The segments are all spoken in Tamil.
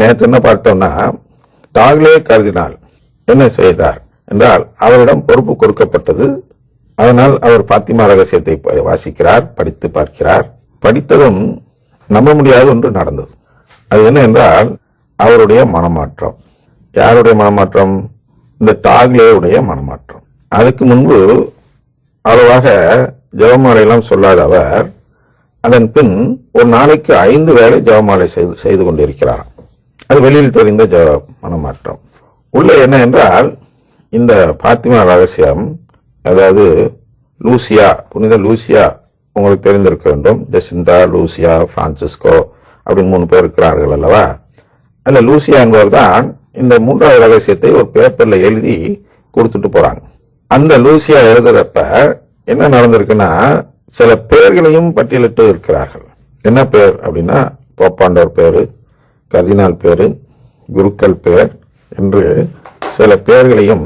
நேற்று என்ன பார்த்தோம்னா, டாக்லே கர்தினால் என்ன செய்தார் என்றால், அவரிடம் பொறுப்பு கொடுக்கப்பட்டது. அதனால் அவர் பாத்திமா ரகசியத்தை வாசிக்கிறார், படித்து பார்க்கிறார். படித்ததும் நம்ப முடியாத ஒன்று நடந்தது. அது என்ன என்றால், அவருடைய மனமாற்றம். யாருடைய மனமாற்றம்? இந்த டாக்லேவுடைய மனமாற்றம். அதுக்கு முன்பு அவ்வளவாக ஜெபமாலையெல்லாம் சொல்லாத அவர் அதன் பின் ஒரு நாளைக்கு 5 வேளை ஜெபமாலை செய்து கொண்டிருக்கிறார். அது வெளியில் தெரிந்த மனமாற்றம். உள்ள என்ன என்றால், இந்த பாத்திமா ரகசியம், அதாவது லூசியா, புனித லூசியா உங்களுக்கு தெரிந்திருக்க வேண்டும். ஜெசிந்தா, லூசியா, பிரான்சிஸ்கோ அப்படின்னு 3 பேர் இருக்கிறார்கள் அல்லவா? அதில் லூசியா என்பவர் தான் இந்த 3வது ரகசியத்தை ஒரு பேப்பர்ல எழுதி கொடுத்துட்டு போறாங்க. அந்த லூசியா எழுதுறப்ப என்ன நடந்திருக்குன்னா, சில பெயர்களையும் பட்டியலிட்டு இருக்கிறார்கள். என்ன பேர் அப்படின்னா, போப்பாண்டவர் பேரு, கர்தினால் பேரு, குருக்கள் பேர் என்று சில பெயர்களையும்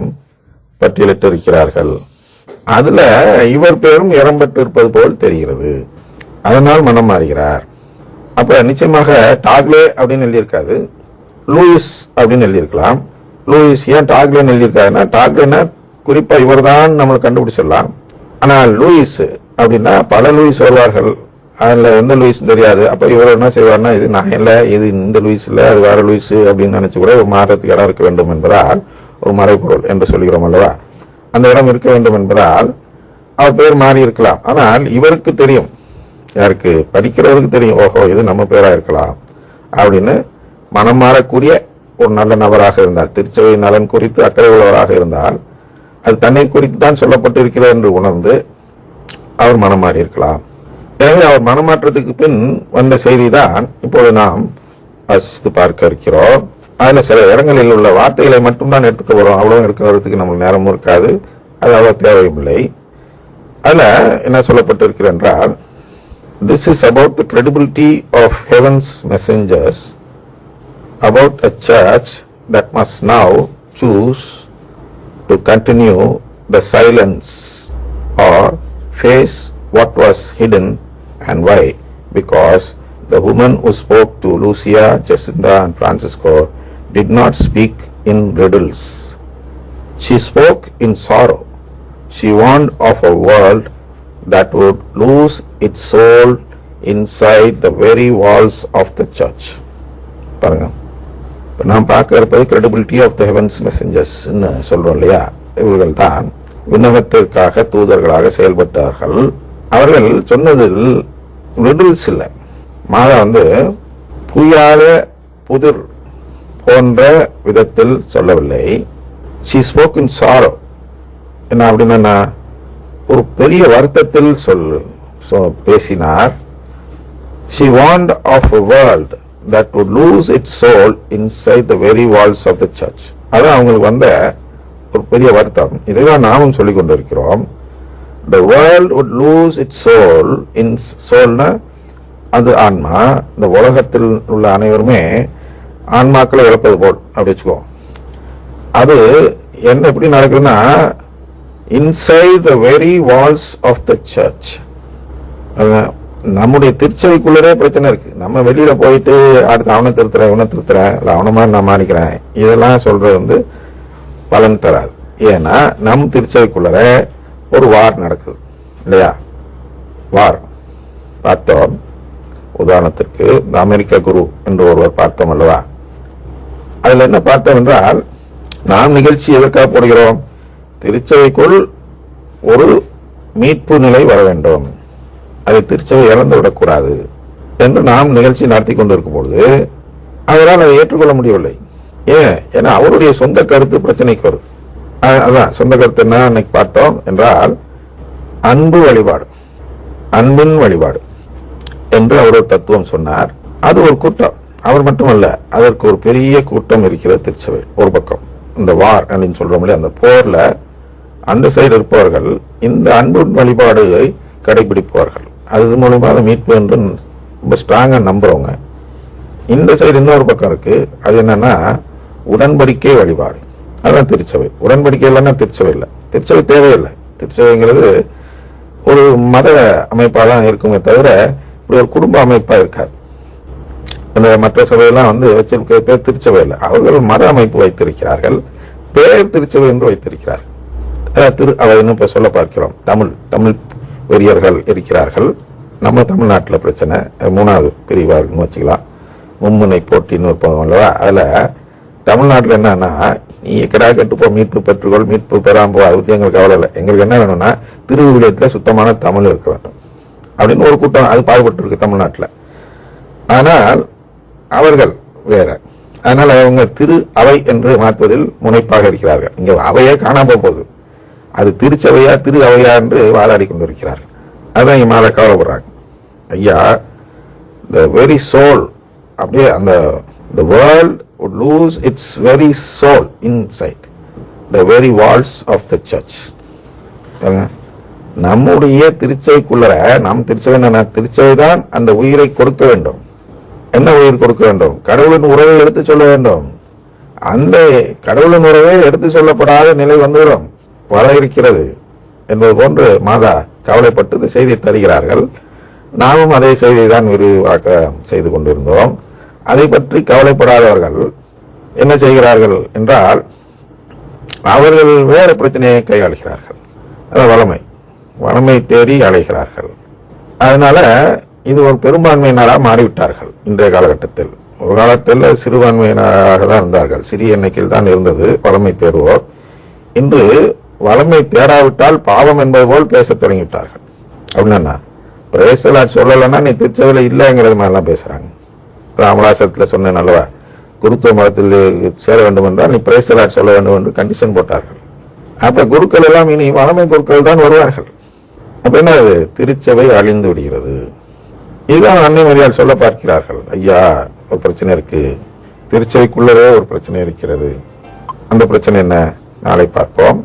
பட்டியலிட்டு இருக்கிறார்கள். அதுல இவர் பேரும் இடம்பெற்று இருப்பது போல் தெரிகிறது. அதனால் மனம் மாறுகிறார். அப்ப நிச்சயமாக டாக்லே அப்படின்னு எழுதியிருக்காது, லூயிஸ் அப்படின்னு எழுதியிருக்கலாம். லூயிஸ் ஏன் டாக்லேன்னு எழுதியிருக்காருன்னா, டாக்லேன்னா குறிப்பா இவர் தான் நம்ம கண்டுபிடிச்சிடலாம். ஆனால் லூயிஸ் அப்படின்னா பல லூயிஸ் வருவார்கள், அதில் எந்த லூயிஸ் தெரியாது. அப்ப இவர் என்ன செய்வார்னா, இது நான் இல்லை, இது இந்த லூயிஸ் இல்லை, அது வேற லூயிஸ் அப்படின்னு நினைச்சு கூட மாறத்துக்கு இடம் இருக்க வேண்டும் என்பதால், ஒரு மறைபொருள் என்று சொல்கிறோம் அல்லவா, அந்த இடம் இருக்க வேண்டும் என்பதால் அவர் பேர் மாறி இருக்கலாம். ஆனால் இவருக்கு தெரியும், யாருக்கு? படிக்கிறவருக்கு தெரியும், ஓஹோ இது நம்ம பேரா இருக்கலாம் அப்படின்னு. மனம் மாறக்கூடிய ஒரு நல்ல நபராக இருந்தால், திருச்சபை நலன் குறித்து அக்கறை உள்ளவராக இருந்தால், அது தன்னை குறித்து தான் சொல்லப்பட்டு இருக்கிறது என்று உணர்ந்து அவர் மனம் மாறி இருக்கலாம். எனவே அவர் மனமாற்றத்துக்கு பின் வந்த செய்தி தான் இப்போது நாம் வாசித்து பார்க்க இருக்கிறோம். அதில் சில இடங்களில் உள்ள வார்த்தைகளை மட்டும்தான் எடுத்துக்க வரும். அவ்வளவு எடுக்கிறதுக்கு நமக்கு நேரமும் இருக்காது, அது அவ்வளவு தேவையில்லை. அதில் என்ன சொல்லப்பட்டிருக்கிறது என்றால், this is about the credibility of heaven's messengers, about a church that must now choose to continue the silence or face what was hidden. And why? Because the woman who spoke to Lucia, Jacinta and Francisco did not speak in riddles. She spoke in sorrow. She warned of a world that would lose its soul inside the very walls of the church. பாருங்க, நாம் பார்க்க இருப்பது credibility of the heavens messengers சொல்றோம் இல்லையா? இவர்கள் தான் விண்ணகத்திற்காக தூதர்களாக செயல்பட்டார்கள். அவர்கள் சொன்னதில் ரிடில்ஸ் இல்லை, மாதா புரியாத புதிர் போன்ற விதத்தில் சொல்லவில்லை. she spoke in sorrow. என்ன அப்படின்னா, ஒரு பெரிய வருத்தத்தில் பேசினார். she warned of a world that would lose its soul inside the very walls of the church. அதான் அவங்களுக்கு வந்த ஒரு பெரிய வருத்தம். இதைதான் நாமும் சொல்லிக் கொண்டிருக்கிறோம். the world would lose its soul in soulனா அது ஆன்மா. இந்த உலகத்தில் உள்ள அனைவருமே ஆன்மாக்களை இழப்பது போல் அப்படி வச்சுக்கோ. அது என்ன எப்படி நடக்குதுன்னா, inside the very walls of the church. நம்முடைய திருச்சபைக்குள்ளதே பிரச்சனை இருக்கு. நம்ம வெளியில போயிட்டு அடுத்து அவனை திருத்துறேன், இவனை திருத்துறேன், இல்லை அவனை மாதிரி நான் மாறிக்கிறேன், இதெல்லாம் சொல்றது பலன் தராது. ஏன்னா நம் திருச்சபைக்குள்ளர ஒரு வார் நடக்குது இல்லையா? வார் பார்த்தோம். உதாரணத்திற்கு இந்த அமெரிக்க குரு என்று ஒருவர் பார்த்தோம் அல்லவா? அதுல என்ன பார்த்தோம் என்றால், நாம் நிகழ்ச்சி எதற்காக போடுகிறோம்? திருச்சபைக்குள் ஒரு மீட்பு நிலை வர வேண்டும், அதை திருச்சபை இழந்து விடக்கூடாது என்று நாம் நிகழ்ச்சி நடத்தி கொண்டிருக்கும் பொழுது அவரால் அதை ஏற்றுக்கொள்ள முடியவில்லை. ஏன்னா அவருடைய சொந்த கருத்து பிரச்சனைக்கு வருது. அதான் சொந்த கருத்து என்ன அன்னைக்கு பார்த்தோம் என்றால், அன்பு வழிபாடு, அன்பின் வழிபாடு என்று அவர் ஒரு தத்துவம் சொன்னார். அது ஒரு கூட்டம், அவர் மட்டுமல்ல, அதற்கு ஒரு பெரிய கூட்டம் இருக்கிறது திருச்சபை. ஒரு பக்கம் இந்த வார் அப்படின்னு சொல்றோம் இல்லையா, அந்த போர்ல அந்த சைடு இருப்பவர்கள் இந்த அன்பின் வழிபாடுகளை கடைபிடிப்பவர்கள், அது மூலமா அதை மீட்பு என்று ரொம்ப ஸ்ட்ராங்கா நம்புறவங்க. இந்த சைடு இன்னொரு பக்கம் இருக்கு, அது என்னன்னா உடன்படிக்கை வழிபாடு. அதுதான் திருச்சபை. உடன்படிக்கை இல்லைன்னா திருச்சபை இல்லை, திருச்சபை தேவையில்லை. திருச்சபைங்கிறது ஒரு மத அமைப்பாக தான் இருக்குமே தவிர இப்படி ஒரு குடும்ப அமைப்பா இருக்காது. மற்ற சபையெல்லாம் வச்சிருக்க பேர் திருச்சபை இல்லை, அவர்கள் மத அமைப்பு வைத்திருக்கிறார்கள், பேர் திருச்சபை என்று வைத்திருக்கிறார்கள். திரு அவை இன்னும் இப்ப சொல்ல பார்க்கிறோம். தமிழ் வெறியர்கள் இருக்கிறார்கள். நம்ம தமிழ்நாட்டில் பிரச்சனை 3வது பிரிவாக வச்சுக்கலாம். மும்முனை போட்டின்னு இருப்போம் அல்லவா? அதுல தமிழ்நாட்டில் என்னன்னா, நீ எக்கடா கட்டுப்போ மீட்பு பெற்றுக்கொள், மீட்பு பெறாம அது பற்றி எங்களுக்கு கவலை இல்லை. எங்களுக்கு என்ன வேணும்னா திருவிழியத்தில் சுத்தமான தமிழ் இருக்க வேண்டும் அப்படின்னு ஒரு கூட்டம் அது பாடுபட்டு இருக்கு தமிழ்நாட்டில். ஆனால் அவர்கள் வேற. அதனால அவங்க திரு அவை என்று மாற்றுவதில் முனைப்பாக இருக்கிறார்கள். இங்க அவையே காணாம போகுது. அது திருச்சபையா திரு அவையா என்று வாதாடி கொண்டிருக்கிறார்கள். அதான் இங்க மேல கவலைப்படுறாங்க. ஐயா, the very soul, அப்படியே the world would lose its very soul inside the very walls of the church. நம்முடைய திருச்சபைக்குள்ள நம் திருச்சபை தான் அந்த உயிரை கொடுக்க வேண்டும். என்ன உயிர் கொடுக்க வேண்டும்? கடவுளின் உறவை எடுத்து சொல்ல வேண்டும். அந்த கடவுளின் உறவை எடுத்து சொல்லப்படாத நிலை வந்துவிடும், வர இருக்கிறது என்பது போன்று மாதா கவலைப்பட்டு இந்த செய்தியை தருகிறார்கள். நாமும் அதே செய்தியை தான் விரிவாக்க செய்து கொண்டிருந்தோம். அதை பற்றி கவலைப்படாதவர்கள் என்ன செய்கிறார்கள் என்றால், அவர்கள் வேறு பிரச்சனையை கையாளுகிறார்கள். அதாவது வளமை தேடி அழைகிறார்கள். அதனால இது ஒரு பெரும்பான்மையினராக மாறிவிட்டார்கள் இன்றைய காலகட்டத்தில். ஒரு காலத்தில் சிறுபான்மையினராக தான் இருந்தார்கள், சிறிய எண்ணிக்கையில் தான் இருந்தது வளமை தேடுவோர். இன்று வளமை தேடாவிட்டால் பாவம் என்பது போல் பேச தொடங்கிவிட்டார்கள். அப்படின்னா பிரேசலாட் சொல்லலைன்னா நீ திருச்சபையில் இல்லைங்கிறது மாதிரிலாம் பேசுறாங்க. அமலாசத்தில் சொன்னேன் அல்லவா, குருத்துவ மதத்தில் சேர வேண்டும் என்றால் நீ பிரேசலாட் சொல்ல வேண்டும் என்று கண்டிஷன் போட்டார்கள். அப்ப குருக்கள் எல்லாம் இனி வளமை குருக்கள் தான் வருவார்கள். அப்ப என்ன, திருச்சபை அழிந்து விடுகிறது. இதுதான் அன்னை மரியாள் சொல்ல பார்க்கிறார்கள். ஐயா, ஒரு பிரச்சனை இருக்கு, திருச்சபைக்குள்ளவே ஒரு பிரச்சனை இருக்கிறது. அந்த பிரச்சனை என்ன? நாளை பார்ப்போம்.